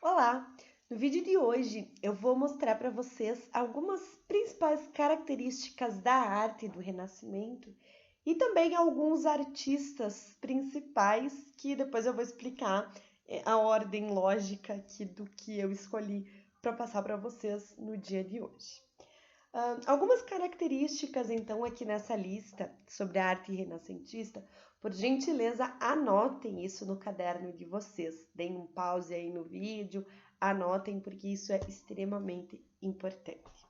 Olá! No vídeo de hoje eu vou mostrar para vocês algumas principais características da arte do Renascimento e também alguns artistas principais que depois eu vou explicar a ordem lógica aqui do que eu escolhi para passar para vocês no dia de hoje. Algumas características, então, aqui nessa lista sobre a arte renascentista, por gentileza, anotem isso no caderno de vocês. Deem um pause aí no vídeo, anotem, porque isso é extremamente importante.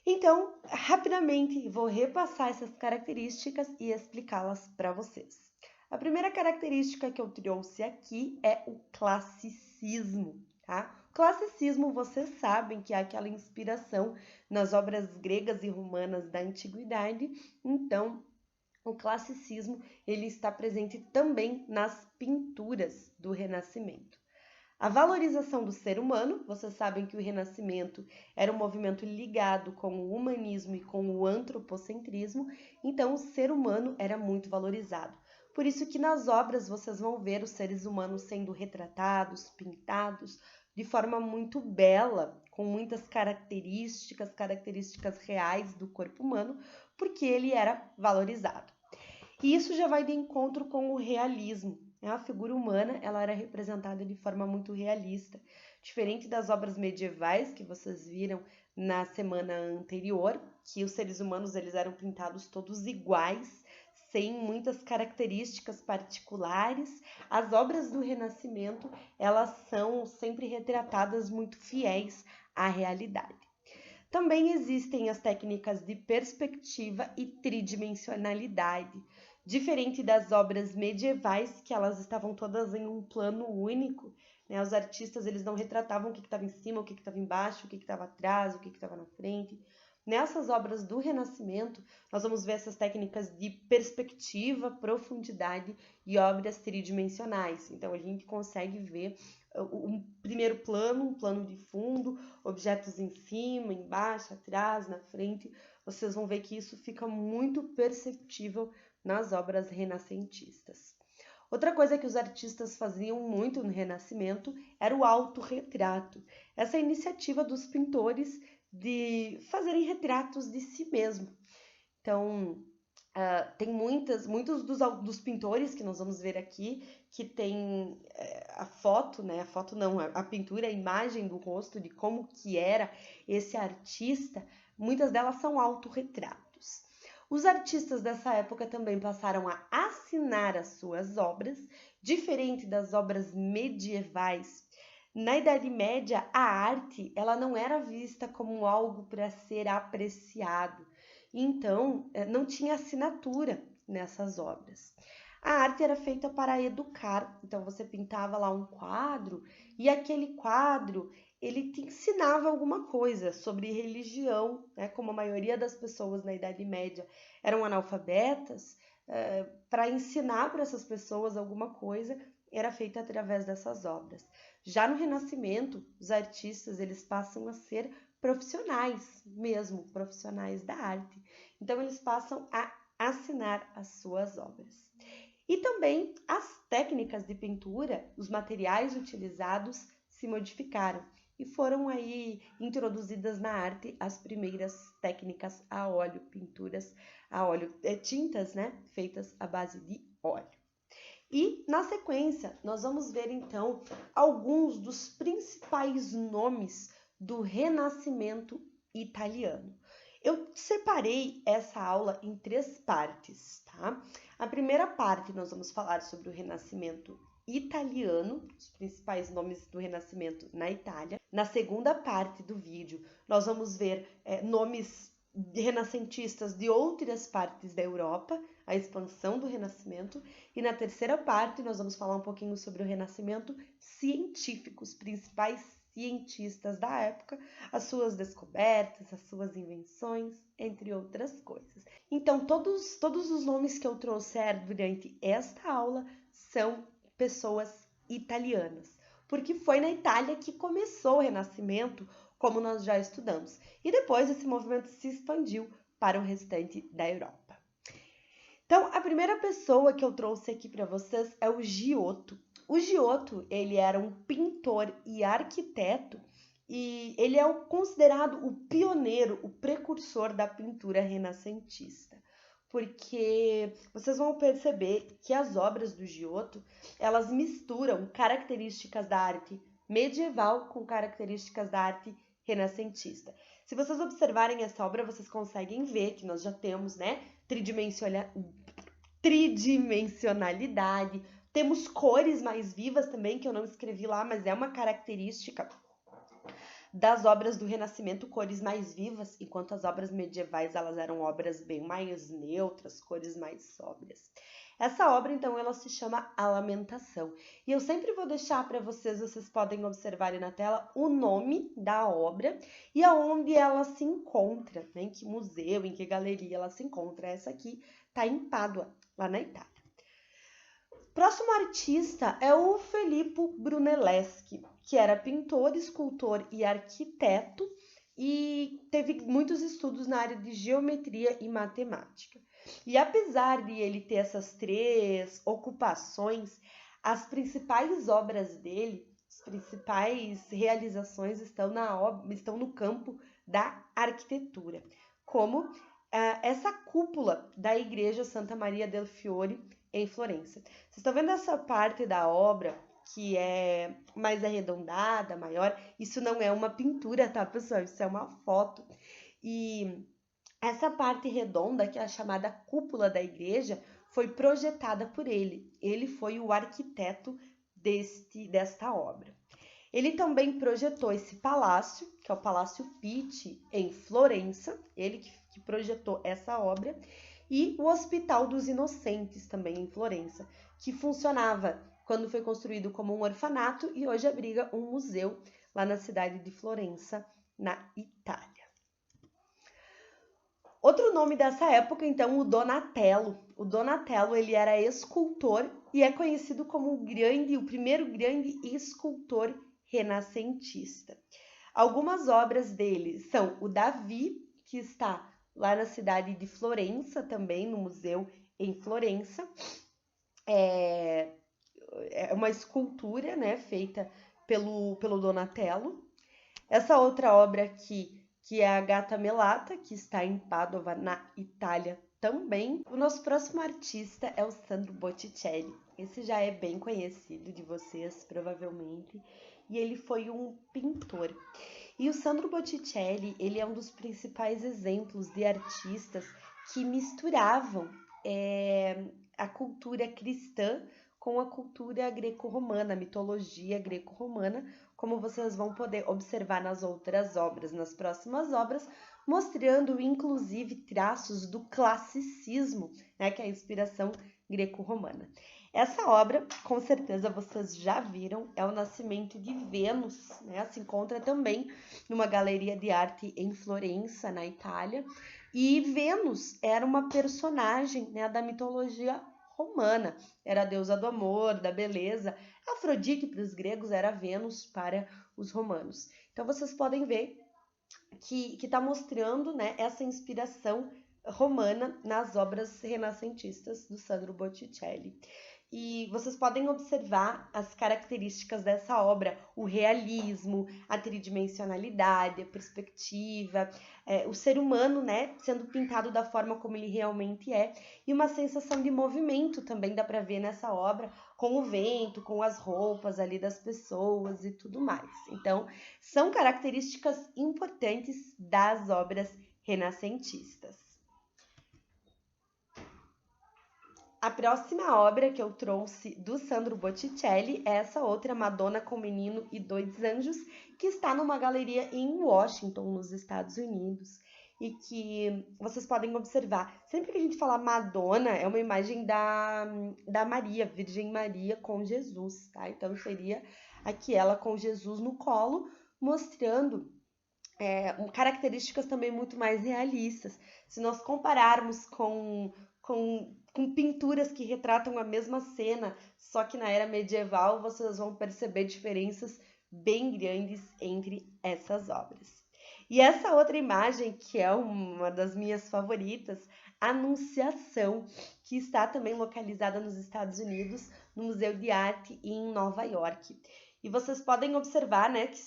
Então, rapidamente, vou repassar essas características e explicá-las para vocês. A primeira característica que eu trouxe aqui é o classicismo, tá? O classicismo, vocês sabem que é aquela inspiração nas obras gregas e romanas da antiguidade, então o classicismo ele está presente também nas pinturas do Renascimento. A valorização do ser humano, vocês sabem que o Renascimento era um movimento ligado com o humanismo e com o antropocentrismo, então o ser humano era muito valorizado. Por isso que nas obras vocês vão ver os seres humanos sendo retratados, pintados de forma muito bela, com muitas características reais do corpo humano, porque ele era valorizado. E isso já vai de encontro com o realismo. A figura humana ela era representada de forma muito realista, diferente das obras medievais que vocês viram na semana anterior, que os seres humanos eles eram pintados todos iguais, sem muitas características particulares. As obras do Renascimento elas são sempre retratadas muito fiéis à realidade. Também existem as técnicas de perspectiva e tridimensionalidade, diferente das obras medievais, que elas estavam todas em um plano único, né? Os artistas eles não retratavam o que estava em cima, o que estava embaixo, o que estava atrás, o que estava na frente. Nessas obras do Renascimento, nós vamos ver essas técnicas de perspectiva, profundidade e obras tridimensionais. Então, a gente consegue ver um primeiro plano, um plano de fundo, objetos em cima, embaixo, atrás, na frente. Vocês vão ver que isso fica muito perceptível nas obras renascentistas. Outra coisa que os artistas faziam muito no Renascimento era o autorretrato. Essa iniciativa dos pintores de fazerem retratos de si mesmo. Então, tem muitos dos pintores que nós vamos ver aqui que tem a foto, né? A foto não, a pintura, a imagem do rosto de como que era esse artista. Muitas delas são autorretratos. Os artistas dessa época também passaram a assinar as suas obras, diferente das obras medievais. Na Idade Média, a arte ela não era vista como algo para ser apreciado. Então, não tinha assinatura nessas obras. A arte era feita para educar, então você pintava lá um quadro e aquele quadro ele te ensinava alguma coisa sobre religião, né? Como a maioria das pessoas na Idade Média eram analfabetas, para ensinar para essas pessoas alguma coisa era feita através dessas obras. Já no Renascimento, os artistas eles passam a ser profissionais mesmo, profissionais da arte. Então, eles passam a assinar as suas obras. E também as técnicas de pintura, os materiais utilizados se modificaram e foram aí introduzidas na arte as primeiras técnicas a óleo, pinturas a óleo, tintas, né, feitas à base de óleo. E na sequência, nós vamos ver então alguns dos principais nomes do Renascimento italiano. Eu separei essa aula em 3 partes, tá? A primeira parte nós vamos falar sobre o Renascimento italiano, os principais nomes do Renascimento na Itália. Na segunda parte do vídeo, nós vamos ver nomes renascentistas de outras partes da Europa, a expansão do Renascimento. E na terceira parte, nós vamos falar um pouquinho sobre o Renascimento científico, os principais cientistas da época, as suas descobertas, as suas invenções, entre outras coisas. Então, todos os nomes que eu trouxer durante esta aula são pessoas italianas, porque foi na Itália que começou o Renascimento, como nós já estudamos, e depois esse movimento se expandiu para o restante da Europa. Então, a primeira pessoa que eu trouxe aqui para vocês é o Giotto. O Giotto, ele era um pintor e arquiteto e ele é considerado o pioneiro, o precursor da pintura renascentista. Porque vocês vão perceber que as obras do Giotto, elas misturam características da arte medieval com características da arte renascentista. Se vocês observarem essa obra, vocês conseguem ver que nós já temos, né, tridimensionalidade, temos cores mais vivas também, que eu não escrevi lá, mas é uma característica das obras do Renascimento, cores mais vivas, enquanto as obras medievais elas eram obras bem mais neutras, cores mais sóbrias. Essa obra, então, ela se chama A Lamentação. E eu sempre vou deixar para vocês, vocês podem observar aí na tela, o nome da obra e aonde ela se encontra, né? Em que museu, em que galeria ela se encontra. Essa aqui está em Pádua, lá na Itália. Próximo artista é o Filippo Brunelleschi, que era pintor, escultor e arquiteto e teve muitos estudos na área de geometria e matemática. E apesar de ele ter essas 3 ocupações, as principais obras dele, as principais realizações estão no campo da arquitetura, como essa cúpula da Igreja Santa Maria del Fiore, em Florença. Vocês estão vendo essa parte da obra que é mais arredondada, maior? Isso não é uma pintura, tá, pessoal? Isso é uma foto. E essa parte redonda, que é a chamada cúpula da igreja, foi projetada por ele. Ele foi o arquiteto desta obra. Ele também projetou esse palácio, que é o Palácio Pitti, em Florença. Ele que projetou essa obra. E o Hospital dos Inocentes, também em Florença, que funcionava quando foi construído como um orfanato e hoje abriga um museu lá na cidade de Florença, na Itália. Outro nome dessa época, então, o Donatello. O Donatello, ele era escultor e é conhecido como o primeiro grande escultor renascentista. Algumas obras dele são o Davi, que está lá na cidade de Florença, também no museu em Florença. É uma escultura, né, feita pelo Donatello. Essa outra obra aqui, que é a Gata Melata, que está em Pádua, na Itália também. O nosso próximo artista é o Sandro Botticelli. Esse já é bem conhecido de vocês, provavelmente, e ele foi um pintor. E o Sandro Botticelli, ele é um dos principais exemplos de artistas que misturavam a cultura cristã com a cultura greco-romana, a mitologia greco-romana, como vocês vão poder observar nas outras obras, nas próximas obras, mostrando inclusive traços do classicismo, né, que é a inspiração greco-romana. Essa obra, com certeza vocês já viram, é o Nascimento de Vênus, né? Se encontra também numa galeria de arte em Florença, na Itália. E Vênus era uma personagem, né, da mitologia romana. Era a deusa do amor, da beleza. Afrodite para os gregos era Vênus para os romanos. Então vocês podem ver que está mostrando, né, essa inspiração romana nas obras renascentistas do Sandro Botticelli. E vocês podem observar as características dessa obra, o realismo, a tridimensionalidade, a perspectiva, o ser humano, né, sendo pintado da forma como ele realmente é, e uma sensação de movimento também dá para ver nessa obra, com o vento, com as roupas ali das pessoas e tudo mais. Então, são características importantes das obras renascentistas. A próxima obra que eu trouxe do Sandro Botticelli é essa outra, Madonna com Menino e Dois Anjos, que está numa galeria em Washington, nos Estados Unidos, e que vocês podem observar. Sempre que a gente fala Madonna, é uma imagem da Maria, Virgem Maria com Jesus, tá? Então seria aqui ela com Jesus no colo, mostrando características também muito mais realistas. Se nós compararmos com pinturas que retratam a mesma cena, só que na era medieval, vocês vão perceber diferenças bem grandes entre essas obras. E essa outra imagem, que é uma das minhas favoritas, Anunciação, que está também localizada nos Estados Unidos, no Museu de Arte em Nova York. E vocês podem observar, né, que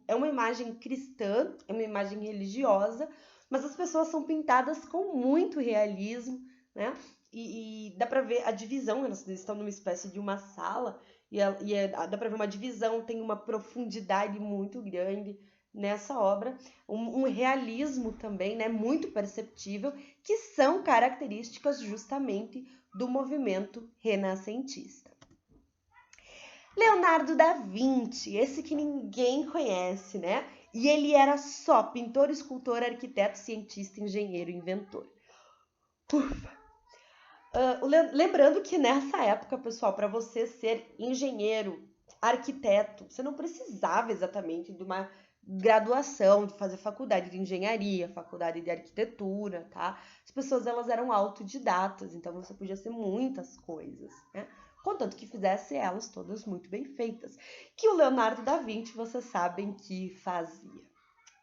é uma imagem cristã, é uma imagem religiosa, mas as pessoas são pintadas com muito realismo, né? E dá para ver a divisão, elas estão numa espécie de uma sala, dá para ver uma divisão, tem uma profundidade muito grande nessa obra, um realismo também, né, muito perceptível, que são características justamente do movimento renascentista. Leonardo da Vinci, esse que ninguém conhece, né? E ele era só pintor, escultor, arquiteto, cientista, engenheiro, inventor. Ufa! Lembrando que nessa época, pessoal, para você ser engenheiro, arquiteto, você não precisava exatamente de uma graduação, de fazer faculdade de engenharia, faculdade de arquitetura, tá? As pessoas, elas eram autodidatas, então você podia ser muitas coisas, né? Contanto que fizesse elas todas muito bem feitas. Que o Leonardo da Vinci, vocês sabem que fazia.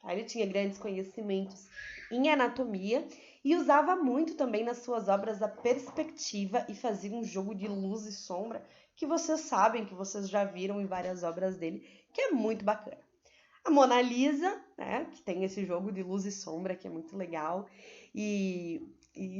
Tá? Ele tinha grandes conhecimentos em anatomia e usava muito também nas suas obras a perspectiva e fazia um jogo de luz e sombra que vocês sabem, que vocês já viram em várias obras dele, que é muito bacana. A Mona Lisa, né, que tem esse jogo de luz e sombra, que é muito legal, e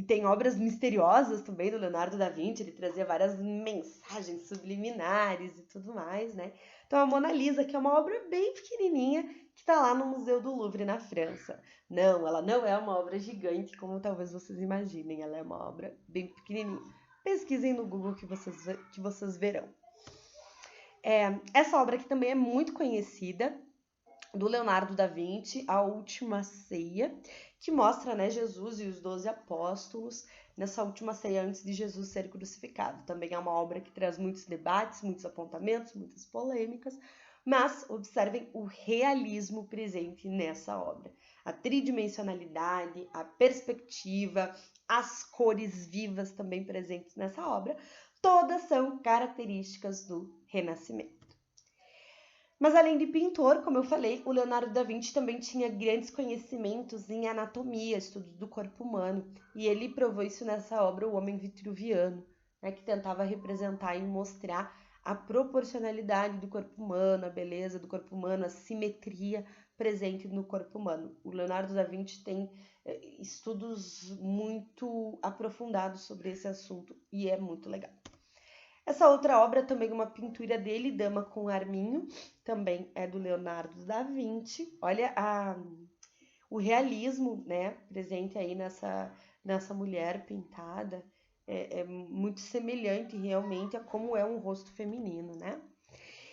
tem obras misteriosas também do Leonardo da Vinci, ele trazia várias mensagens subliminares e tudo mais, né? Então a Mona Lisa, que é uma obra bem pequenininha, que está lá no Museu do Louvre, na França. Não, ela não é uma obra gigante, como talvez vocês imaginem, ela é uma obra bem pequenininha. Pesquisem no Google que vocês verão. Essa obra aqui também é muito conhecida, do Leonardo da Vinci, A Última Ceia, que mostra, né, Jesus e os 12 apóstolos nessa última ceia antes de Jesus ser crucificado. Também é uma obra que traz muitos debates, muitos apontamentos, muitas polêmicas, mas observem o realismo presente nessa obra. A tridimensionalidade, a perspectiva, as cores vivas também presentes nessa obra, todas são características do Renascimento. Mas além de pintor, como eu falei, o Leonardo da Vinci também tinha grandes conhecimentos em anatomia, estudos do corpo humano, e ele provou isso nessa obra O Homem Vitruviano, né, que tentava representar e mostrar a proporcionalidade do corpo humano, a beleza do corpo humano, a simetria presente no corpo humano. O Leonardo da Vinci tem estudos muito aprofundados sobre esse assunto e é muito legal. Essa outra obra também é uma pintura dele, Dama com Arminho, também é do Leonardo da Vinci. Olha o realismo, né, presente aí nessa mulher pintada. É muito semelhante realmente a como é um rosto feminino, né?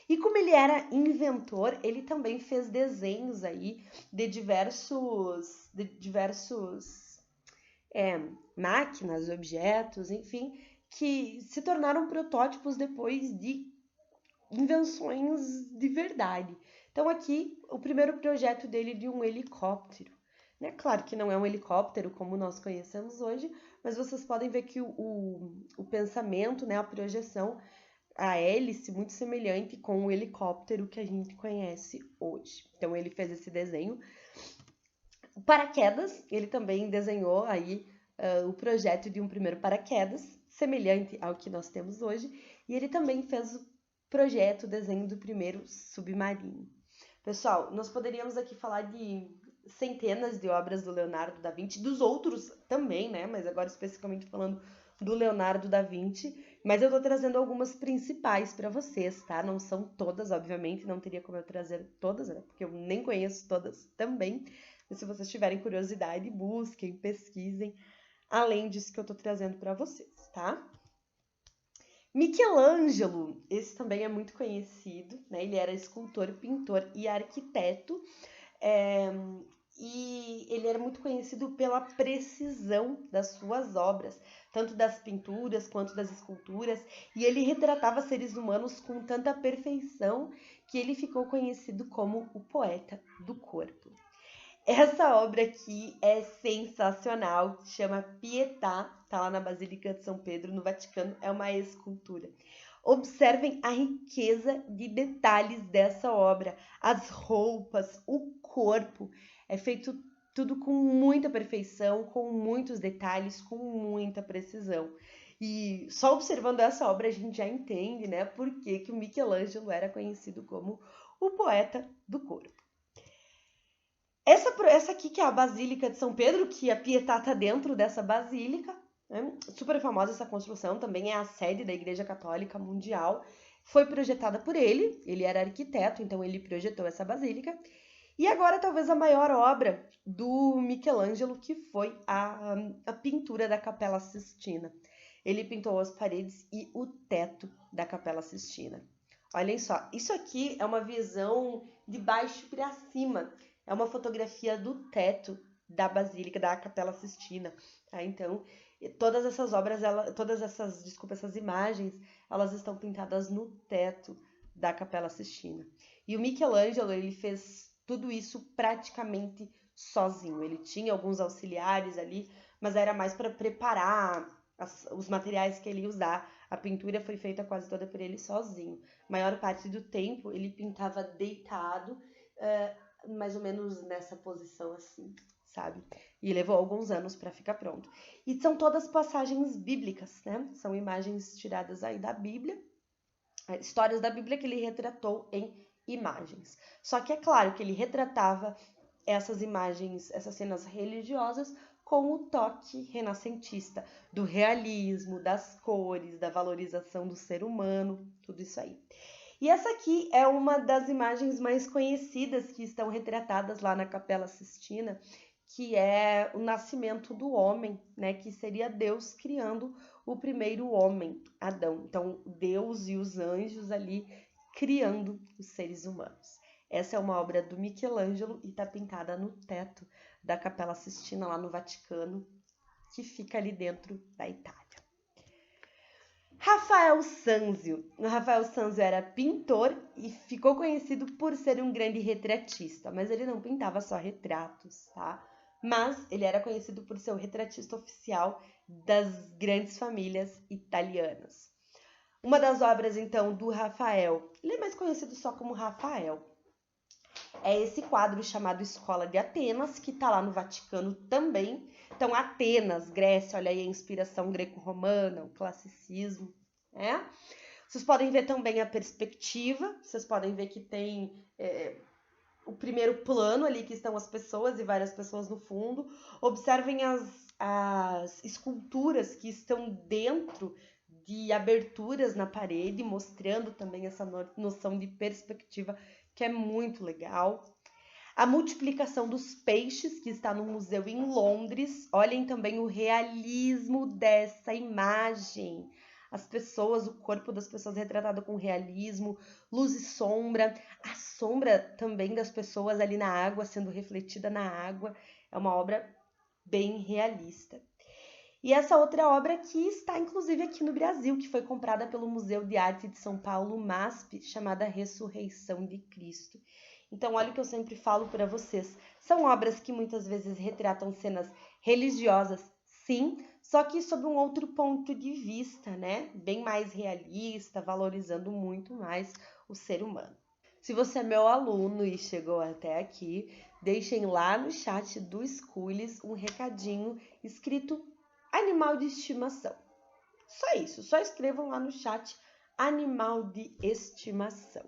E como ele era inventor, ele também fez desenhos aí de diversos máquinas, objetos, enfim, que se tornaram protótipos depois de invenções de verdade. Então aqui, o primeiro projeto dele de um helicóptero. Né? Claro que não é um helicóptero como nós conhecemos hoje, mas vocês podem ver que o pensamento, né, a projeção, a hélice muito semelhante com o helicóptero que a gente conhece hoje. Então ele fez esse desenho. O paraquedas, ele também desenhou aí o projeto de um primeiro paraquedas, semelhante ao que nós temos hoje, e ele também fez o projeto, o desenho do primeiro submarino. Pessoal, nós poderíamos aqui falar de centenas de obras do Leonardo da Vinci, dos outros também, né? Mas agora especificamente falando do Leonardo da Vinci, mas eu tô trazendo algumas principais para vocês, tá? Não são todas, obviamente, não teria como eu trazer todas, né? Porque eu nem conheço todas também. Mas se vocês tiverem curiosidade, busquem, pesquisem, além disso que eu tô trazendo para vocês, tá? Michelangelo, esse também é muito conhecido, né? Ele era escultor, pintor e arquiteto, e ele era muito conhecido pela precisão das suas obras, tanto das pinturas quanto das esculturas, e ele retratava seres humanos com tanta perfeição que ele ficou conhecido como o poeta do corpo. Essa obra aqui é sensacional, se chama Pietà, tá lá na Basílica de São Pedro, no Vaticano, é uma escultura. Observem a riqueza de detalhes dessa obra, as roupas, o corpo, é feito tudo com muita perfeição, com muitos detalhes, com muita precisão. E só observando essa obra a gente já entende, né, por que o Michelangelo era conhecido como o poeta do corpo. Essa aqui que é a Basílica de São Pedro, que a Pietà está dentro dessa basílica, né? Super famosa essa construção, também é a sede da Igreja Católica Mundial. Foi projetada por ele era arquiteto, então ele projetou essa basílica. E agora talvez a maior obra do Michelangelo, que foi a pintura da Capela Sistina. Ele pintou as paredes e o teto da Capela Sistina. Olhem só, isso aqui é uma visão de baixo para cima. É uma fotografia do teto da Basílica da Capela Sistina. Tá? Então, todas essas obras, essas imagens, elas estão pintadas no teto da Capela Sistina. E o Michelangelo, ele fez tudo isso praticamente sozinho. Ele tinha alguns auxiliares ali, mas era mais para preparar os materiais que ele ia usar. A pintura foi feita quase toda por ele sozinho. A maior parte do tempo ele pintava deitado, mais ou menos nessa posição assim, sabe? E levou alguns anos para ficar pronto. E são todas passagens bíblicas, né? São imagens tiradas aí da Bíblia, histórias da Bíblia que ele retratou em imagens. Só que é claro que ele retratava essas imagens, essas cenas religiosas com o toque renascentista, do realismo, das cores, da valorização do ser humano, tudo isso aí. E essa aqui é uma das imagens mais conhecidas que estão retratadas lá na Capela Sistina, que é o nascimento do homem, né? Que seria Deus criando o primeiro homem, Adão. Então, Deus e os anjos ali criando os seres humanos. Essa é uma obra do Michelangelo e está pintada no teto da Capela Sistina, lá no Vaticano, que fica ali dentro da Itália. Rafael Sanzio. O Rafael Sanzio era pintor e ficou conhecido por ser um grande retratista, mas ele não pintava só retratos, tá? Mas ele era conhecido por ser o retratista oficial das grandes famílias italianas. Uma das obras, então, do Rafael, ele é mais conhecido só como Rafael, é esse quadro chamado Escola de Atenas, que está lá no Vaticano também. Então, Atenas, Grécia, olha aí a inspiração greco-romana, o classicismo, né? Vocês podem ver também a perspectiva, vocês podem ver que tem o primeiro plano ali, que estão as pessoas e várias pessoas no fundo. Observem as esculturas que estão dentro de aberturas na parede, mostrando também essa noção de perspectiva, que é muito legal. A multiplicação dos peixes, que está no museu em Londres. Olhem também o realismo dessa imagem. As pessoas, o corpo das pessoas retratado com realismo, luz e sombra. A sombra também das pessoas ali na água, sendo refletida na água. É uma obra bem realista. E essa outra obra aqui está, inclusive, aqui no Brasil, que foi comprada pelo Museu de Arte de São Paulo, MASP, chamada Ressurreição de Cristo. Então, olha o que eu sempre falo para vocês. São obras que muitas vezes retratam cenas religiosas, sim, só que sob um outro ponto de vista, né? Bem mais realista, valorizando muito mais o ser humano. Se você é meu aluno e chegou até aqui, deixem lá no chat do Schools um recadinho escrito animal de estimação. Só isso, só escrevam lá no chat animal de estimação.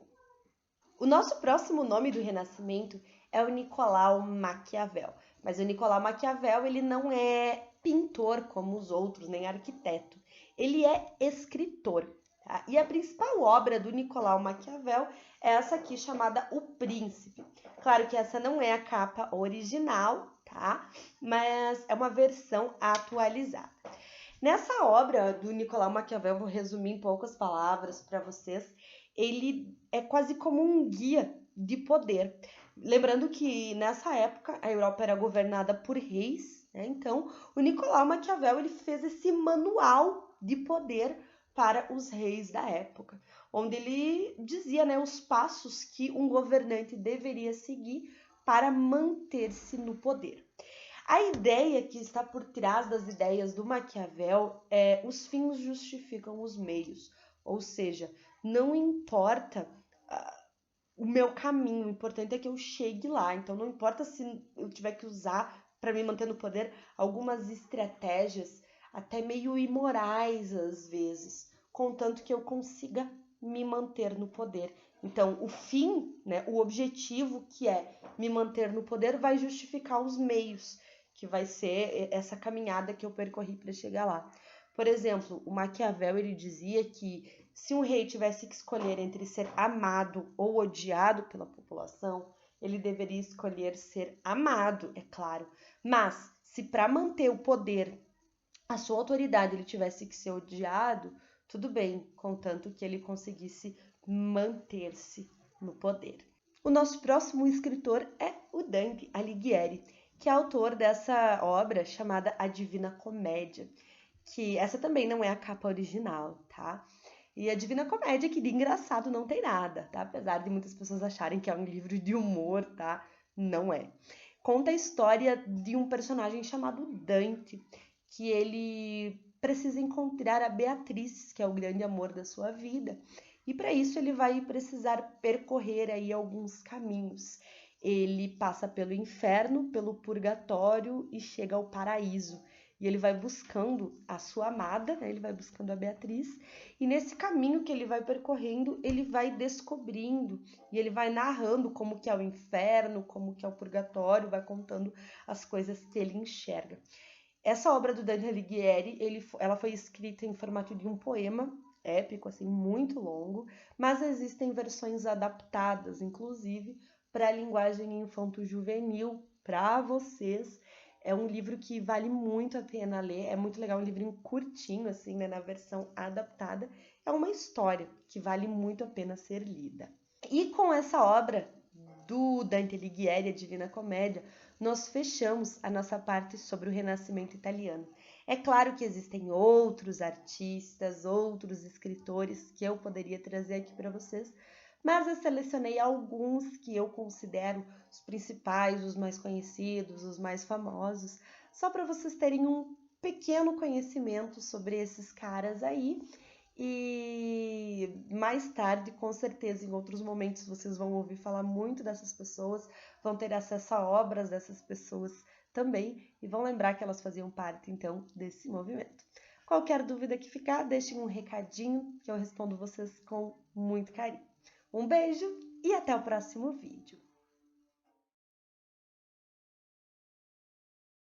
O nosso próximo nome do Renascimento é o Nicolau Maquiavel. Mas o Nicolau Maquiavel, ele não é pintor como os outros, nem arquiteto. Ele é escritor. Tá? E a principal obra do Nicolau Maquiavel é essa aqui, chamada O Príncipe. Claro que essa não é a capa original, tá? Mas é uma versão atualizada. Nessa obra do Nicolau Maquiavel, vou resumir em poucas palavras para vocês, ele é quase como um guia de poder. Lembrando que nessa época a Europa era governada por reis, né? Então o Nicolau Maquiavel ele fez esse manual de poder para os reis da época, onde ele dizia, né, os passos que um governante deveria seguir para manter-se no poder. A ideia que está por trás das ideias do Maquiavel é os fins justificam os meios, ou seja, não importa o meu caminho, o importante é que eu chegue lá. Então não importa se eu tiver que usar para me manter no poder algumas estratégias, até meio imorais às vezes, contanto que eu consiga me manter no poder. Então, o fim, né, o objetivo que é me manter no poder vai justificar os meios, que vai ser essa caminhada que eu percorri para chegar lá. Por exemplo, o Maquiavel ele dizia que se um rei tivesse que escolher entre ser amado ou odiado pela população, ele deveria escolher ser amado, é claro. Mas se para manter o poder, a sua autoridade, ele tivesse que ser odiado, tudo bem, contanto que ele conseguisse manter-se no poder. O nosso próximo escritor é o Dante Alighieri, que é autor dessa obra chamada A Divina Comédia, que essa também não é a capa original, tá? E a Divina Comédia, que de engraçado não tem nada, tá? Apesar de muitas pessoas acharem que é um livro de humor, tá? Não é. Conta a história de um personagem chamado Dante, que ele precisa encontrar a Beatriz, que é o grande amor da sua vida. E para isso ele vai precisar percorrer aí alguns caminhos. Ele passa pelo inferno, pelo purgatório e chega ao paraíso. E ele vai buscando a sua amada, né? Ele vai buscando a Beatriz. E nesse caminho que ele vai percorrendo, ele vai descobrindo e ele vai narrando como que é o inferno, como que é o purgatório, vai contando as coisas que ele enxerga. Essa obra do Dante Alighieri, ela foi escrita em formato de um poema épico, assim, muito longo, mas existem versões adaptadas, inclusive, para a linguagem infanto-juvenil, para vocês. É um livro que vale muito a pena ler, é muito legal, um livrinho curtinho, assim, né, na versão adaptada. É uma história que vale muito a pena ser lida. E com essa obra do Dante Alighieri, a Divina Comédia, nós fechamos a nossa parte sobre o Renascimento italiano. É claro que existem outros artistas, outros escritores que eu poderia trazer aqui para vocês, mas eu selecionei alguns que eu considero os principais, os mais conhecidos, os mais famosos, só para vocês terem um pequeno conhecimento sobre esses caras aí. E mais tarde, com certeza, em outros momentos, vocês vão ouvir falar muito dessas pessoas, vão ter acesso a obras dessas pessoas também e vão lembrar que elas faziam parte, então, desse movimento. Qualquer dúvida que ficar, deixem um recadinho que eu respondo vocês com muito carinho. Um beijo e até o próximo vídeo.